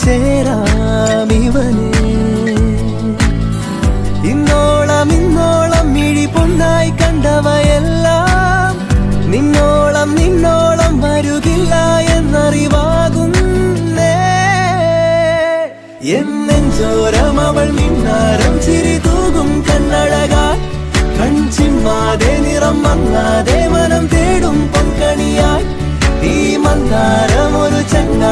ചേരാം ഇവനെ. ഇന്നോളം മിഴി പൊന്നായി കണ്ടവയെല്ലാം നിന്നോളം വരുകില്ല എന്നറിവാകുന്നേ. എന്നെഞ്ചോരം അവൾ മിന്നാരം ചിരി തൂകും കണ്ണഴകാൽ കൺചിമ്മാതെ നിറം മങ്ങാതെ മനം തേടും പൊൻകണിയായി. ഈ മന്ദാരം ഒരു ചങ്ങ